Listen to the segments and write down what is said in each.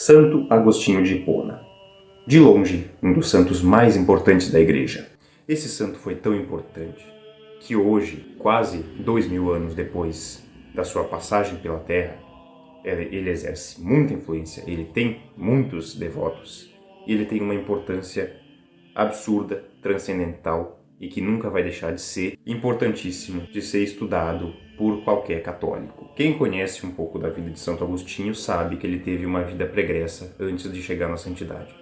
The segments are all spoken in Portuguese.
Santo Agostinho de Hipona. De longe, um dos santos mais importantes da Igreja. Esse santo foi tão importante que hoje, quase 2000 anos depois da sua passagem pela Terra, ele exerce muita influência, ele tem muitos devotos, e ele tem uma importância absurda, transcendental e que nunca vai deixar de ser importantíssimo de ser estudado por qualquer católico. Quem conhece um pouco da vida de Santo Agostinho sabe que ele teve uma vida pregressa antes de chegar na santidade.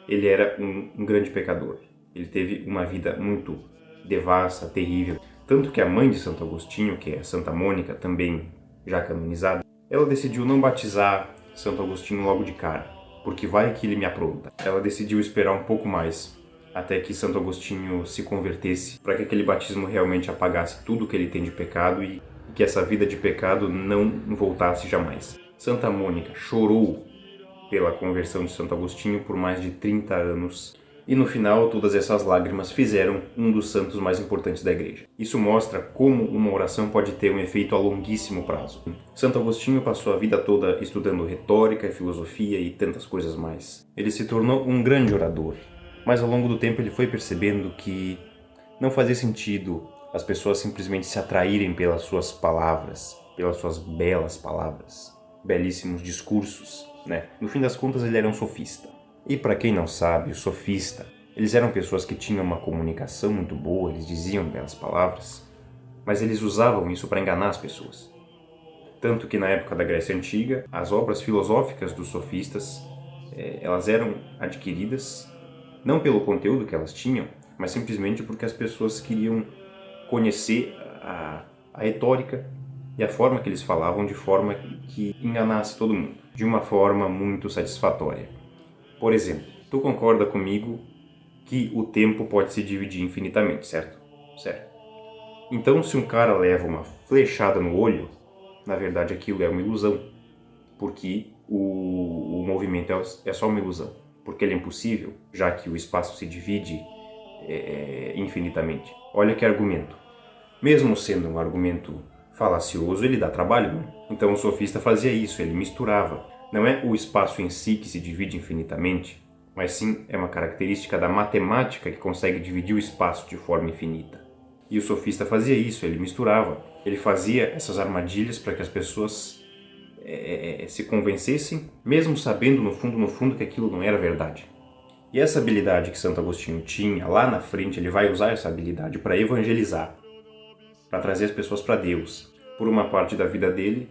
Ele era um grande pecador. Ele teve uma vida muito devassa, terrível. Tanto que a mãe de Santo Agostinho, que é Santa Mônica, também já canonizada, ela decidiu não batizar Santo Agostinho logo de cara, porque vai que ele me apronta. Ela decidiu esperar um pouco mais, até que Santo Agostinho se convertesse, para que aquele batismo realmente apagasse tudo que ele tem de pecado e que essa vida de pecado não voltasse jamais. Santa Mônica chorou pela conversão de Santo Agostinho por mais de 30 anos. E no final, todas essas lágrimas fizeram um dos santos mais importantes da Igreja. Isso mostra como uma oração pode ter um efeito a longuíssimo prazo. Santo Agostinho passou a vida toda estudando retórica e filosofia e tantas coisas mais. Ele se tornou um grande orador, mas ao longo do tempo ele foi percebendo que não fazia sentido as pessoas simplesmente se atraírem pelas suas palavras, pelas suas belas palavras, belíssimos discursos, né? No fim das contas, ele era um sofista. E para quem não sabe, o sofista, eles eram pessoas que tinham uma comunicação muito boa, eles diziam belas palavras, mas eles usavam isso para enganar as pessoas. Tanto que na época da Grécia Antiga, as obras filosóficas dos sofistas, elas eram adquiridas não pelo conteúdo que elas tinham, mas simplesmente porque as pessoas queriam conhecer a retórica e a forma que eles falavam de forma que enganasse todo mundo, de uma forma muito satisfatória. Por exemplo, tu concorda comigo que o tempo pode se dividir infinitamente, certo? Certo. Então, se um cara leva uma flechada no olho, na verdade aquilo é uma ilusão, porque o movimento é só uma ilusão, porque ele é impossível, já que o espaço se divide infinitamente. Olha que argumento. Mesmo sendo um argumento falacioso, ele dá trabalho, né? Então o sofista fazia isso, ele misturava. Não é o espaço em si que se divide infinitamente, mas sim é uma característica da matemática que consegue dividir o espaço de forma infinita. E o sofista fazia isso, ele misturava. Ele fazia essas armadilhas para que as pessoas se convencessem, mesmo sabendo no fundo que aquilo não era verdade. E essa habilidade que Santo Agostinho tinha, lá na frente ele vai usar essa habilidade para evangelizar, para trazer as pessoas para Deus. Por uma parte da vida dele,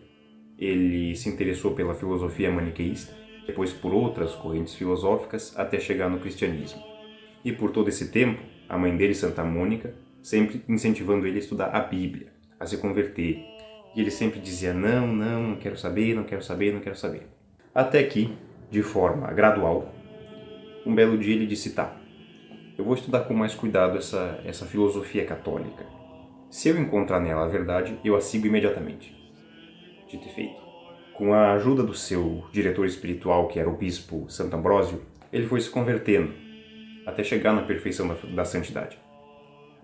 ele se interessou pela filosofia maniqueísta, depois por outras correntes filosóficas, até chegar no cristianismo. E por todo esse tempo, a mãe dele, Santa Mônica, sempre incentivando ele a estudar a Bíblia, a se converter. E ele sempre dizia, não quero saber, não quero saber, não quero saber. Até que, de forma gradual, um belo dia ele disse, tá, eu vou estudar com mais cuidado essa filosofia católica. Se eu encontrar nela a verdade, eu a sigo imediatamente. Dito e feito. Com a ajuda do seu diretor espiritual, que era o bispo Santo Ambrósio, ele foi se convertendo, até chegar na perfeição da santidade.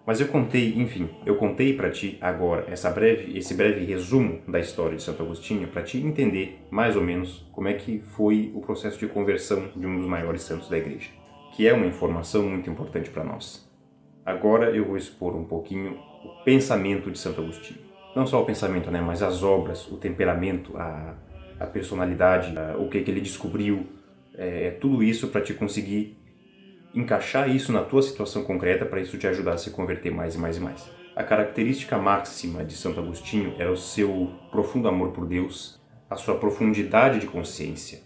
Mas eu contei para ti agora esse breve resumo da história de Santo Agostinho, para ti entender, mais ou menos, como é que foi o processo de conversão de um dos maiores santos da Igreja, que é uma informação muito importante para nós. Agora eu vou expor um pouquinho o pensamento de Santo Agostinho. Não só o pensamento, né, mas as obras, o temperamento, a personalidade, o que ele descobriu, tudo isso para te conseguir encaixar isso na tua situação concreta, para isso te ajudar a se converter mais e mais e mais. A característica máxima de Santo Agostinho era o seu profundo amor por Deus, a sua profundidade de consciência,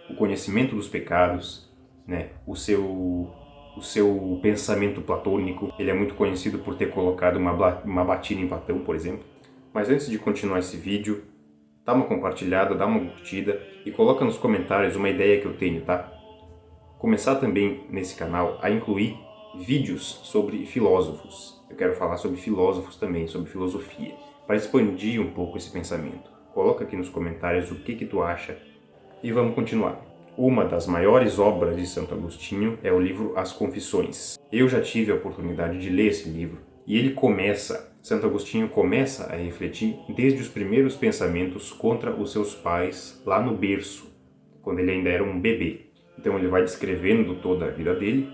o conhecimento dos pecados, né, o seu pensamento platônico. Ele é muito conhecido por ter colocado uma batina em Platão, por exemplo. Mas antes de continuar esse vídeo, dá uma compartilhada, dá uma curtida e coloca nos comentários uma ideia que eu tenho, tá? Começar também nesse canal a incluir vídeos sobre filósofos. Eu quero falar sobre filósofos também, sobre filosofia, para expandir um pouco esse pensamento. Coloca aqui nos comentários o que tu acha e vamos continuar. Uma das maiores obras de Santo Agostinho é o livro As Confissões. Eu já tive a oportunidade de ler esse livro e Santo Agostinho começa a refletir desde os primeiros pensamentos contra os seus pais lá no berço, quando ele ainda era um bebê. Então ele vai descrevendo toda a vida dele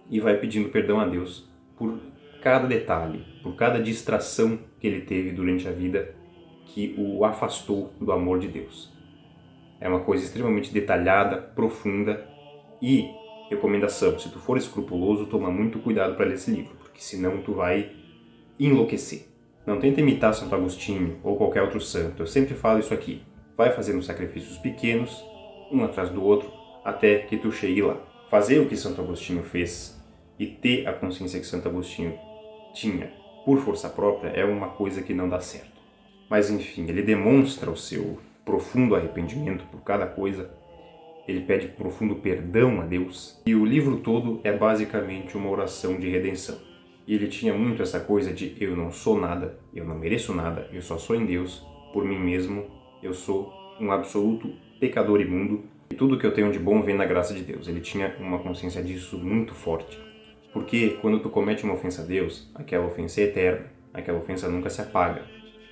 e vai pedindo perdão a Deus por cada detalhe, por cada distração que ele teve durante a vida que o afastou do amor de Deus. É uma coisa extremamente detalhada, profunda e recomendação, se tu for escrupuloso, toma muito cuidado para ler esse livro, porque senão tu vai enlouquecer. Não tenta imitar Santo Agostinho ou qualquer outro santo, eu sempre falo isso aqui. Vai fazendo sacrifícios pequenos, um atrás do outro, até que tu chegue lá. Fazer o que Santo Agostinho fez e ter a consciência que Santo Agostinho tinha por força própria é uma coisa que não dá certo. Mas enfim, ele demonstra o seu profundo arrependimento por cada coisa, ele pede profundo perdão a Deus, e o livro todo é basicamente uma oração de redenção. E ele tinha muito essa coisa de eu não sou nada, eu não mereço nada, eu só sou em Deus, por mim mesmo, eu sou um absoluto pecador imundo, e tudo que eu tenho de bom vem da graça de Deus. Ele tinha uma consciência disso muito forte. Porque quando tu comete uma ofensa a Deus, aquela ofensa é eterna, aquela ofensa nunca se apaga.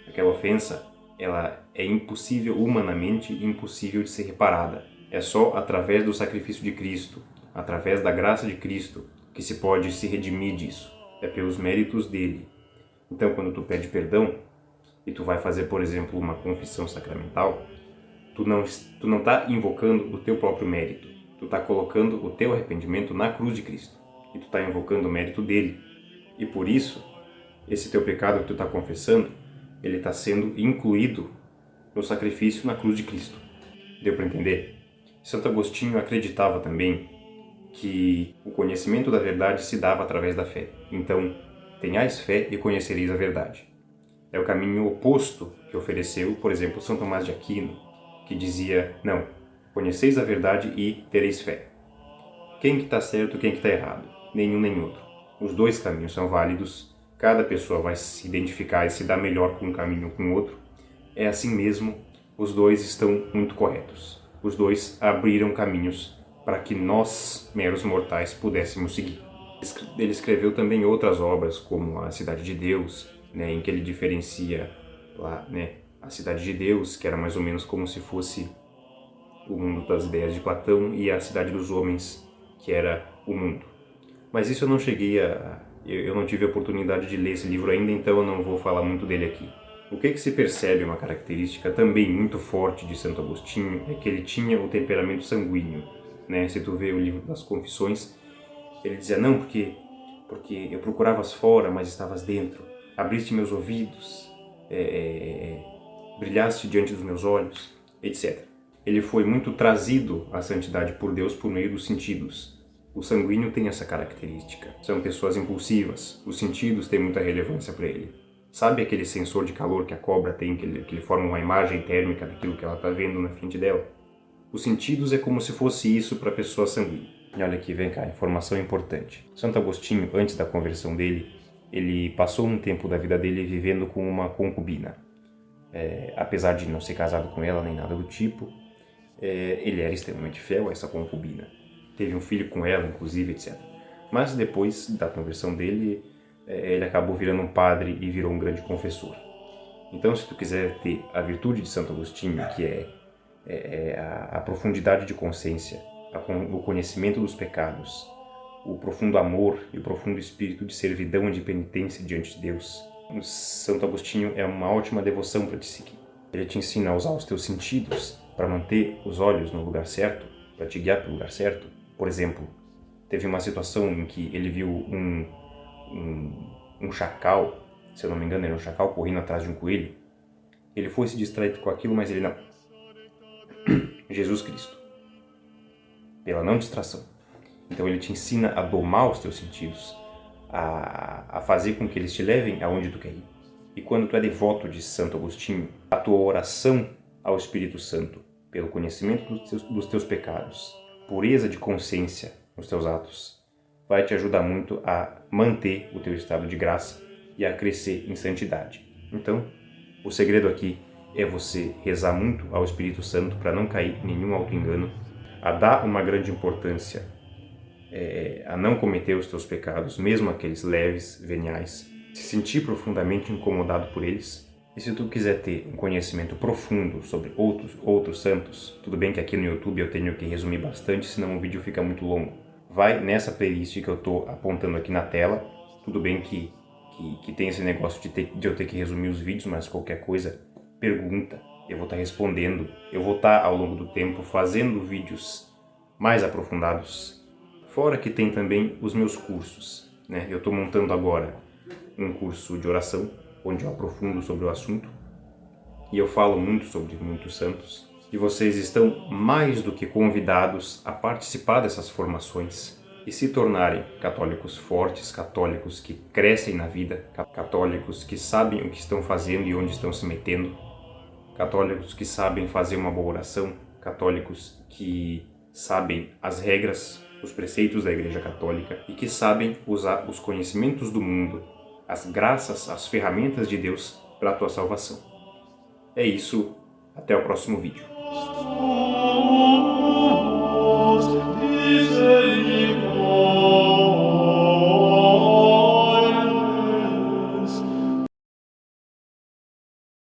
Aquela ofensa, ela é impossível, humanamente impossível de ser reparada. É só através do sacrifício de Cristo, através da graça de Cristo, que se pode se redimir disso. É pelos méritos dele. Então, quando tu pede perdão, e tu vai fazer, por exemplo, uma confissão sacramental, tu não está invocando o teu próprio mérito. Tu está colocando o teu arrependimento na cruz de Cristo. E tu está invocando o mérito dele. E por isso, esse teu pecado que tu está confessando, ele está sendo incluído no sacrifício na cruz de Cristo. Deu para entender? Santo Agostinho acreditava também que o conhecimento da verdade se dava através da fé. Então, tenhais fé e conhecereis a verdade. É o caminho oposto que ofereceu, por exemplo, São Tomás de Aquino, que dizia, não, conheceis a verdade e tereis fé. Quem que está certo e quem que está errado? Nenhum nem outro. Os dois caminhos são válidos, cada pessoa vai se identificar e se dar melhor com um caminho ou com o outro. É assim mesmo, os dois estão muito corretos. Os dois abriram caminhos para que nós, meros mortais, pudéssemos seguir. Ele escreveu também outras obras, como A Cidade de Deus, em que ele diferencia lá, a Cidade de Deus, que era mais ou menos como se fosse o mundo das ideias de Platão, e a Cidade dos Homens, que era o mundo. Mas isso eu não cheguei a... Eu não tive a oportunidade de ler esse livro ainda, então eu não vou falar muito dele aqui. O que se percebe, uma característica também muito forte de Santo Agostinho, é que ele tinha o temperamento sanguíneo. Se tu vê o livro das Confissões, ele dizia, não, porque eu procurava-as fora, mas estavas dentro. Abriste meus ouvidos, brilhaste diante dos meus olhos, etc. Ele foi muito trazido à santidade por Deus por meio dos sentidos. O sanguíneo tem essa característica. São pessoas impulsivas. Os sentidos têm muita relevância para ele. Sabe aquele sensor de calor que a cobra tem, que ele forma uma imagem térmica daquilo que ela está vendo na frente dela? Os sentidos é como se fosse isso para a pessoa sanguínea. E olha aqui, vem cá, informação importante. Santo Agostinho, antes da conversão dele, ele passou um tempo da vida dele vivendo com uma concubina. Apesar de não ser casado com ela nem nada do tipo, ele era extremamente fiel a essa concubina. Teve um filho com ela, inclusive, etc. Mas depois da conversão dele, ele acabou virando um padre e virou um grande confessor. Então, se tu quiser ter a virtude de Santo Agostinho, que é a profundidade de consciência, o conhecimento dos pecados, o profundo amor e o profundo espírito de servidão e de penitência diante de Deus, Santo Agostinho é uma ótima devoção para te seguir. Ele te ensina a usar os teus sentidos para manter os olhos no lugar certo, para te guiar para o lugar certo. Por exemplo, teve uma situação em que ele viu um chacal, se eu não me engano era um chacal correndo atrás de um coelho. Ele foi se distrair com aquilo, mas ele não. Jesus Cristo. Pela não distração. Então ele te ensina a domar os teus sentidos, a fazer com que eles te levem aonde tu quer ir. E quando tu é devoto de Santo Agostinho, a tua oração ao Espírito Santo, pelo conhecimento dos teus pecados, pureza de consciência nos teus atos, vai te ajudar muito a manter o teu estado de graça e a crescer em santidade. Então, o segredo aqui é você rezar muito ao Espírito Santo para não cair em nenhum auto-engano, a dar uma grande importância a não cometer os teus pecados, mesmo aqueles leves, veniais, se sentir profundamente incomodado por eles E se tu quiser ter um conhecimento profundo sobre outros santos, tudo bem que aqui no YouTube eu tenho que resumir bastante, senão o vídeo fica muito longo. Vai nessa playlist que eu estou apontando aqui na tela. Tudo bem que tem esse negócio de eu ter que resumir os vídeos, mas qualquer coisa, pergunta, eu vou estar respondendo. Eu vou estar, ao longo do tempo, fazendo vídeos mais aprofundados. Fora que tem também os meus cursos, né? Eu estou montando agora um curso de oração, onde eu aprofundo sobre o assunto, e eu falo muito sobre muitos santos, e vocês estão mais do que convidados a participar dessas formações e se tornarem católicos fortes, católicos que crescem na vida, católicos que sabem o que estão fazendo e onde estão se metendo, católicos que sabem fazer uma boa oração, católicos que sabem as regras, os preceitos da Igreja Católica e que sabem usar os conhecimentos do mundo, as graças, as ferramentas de Deus para a tua salvação. É isso, até o próximo vídeo.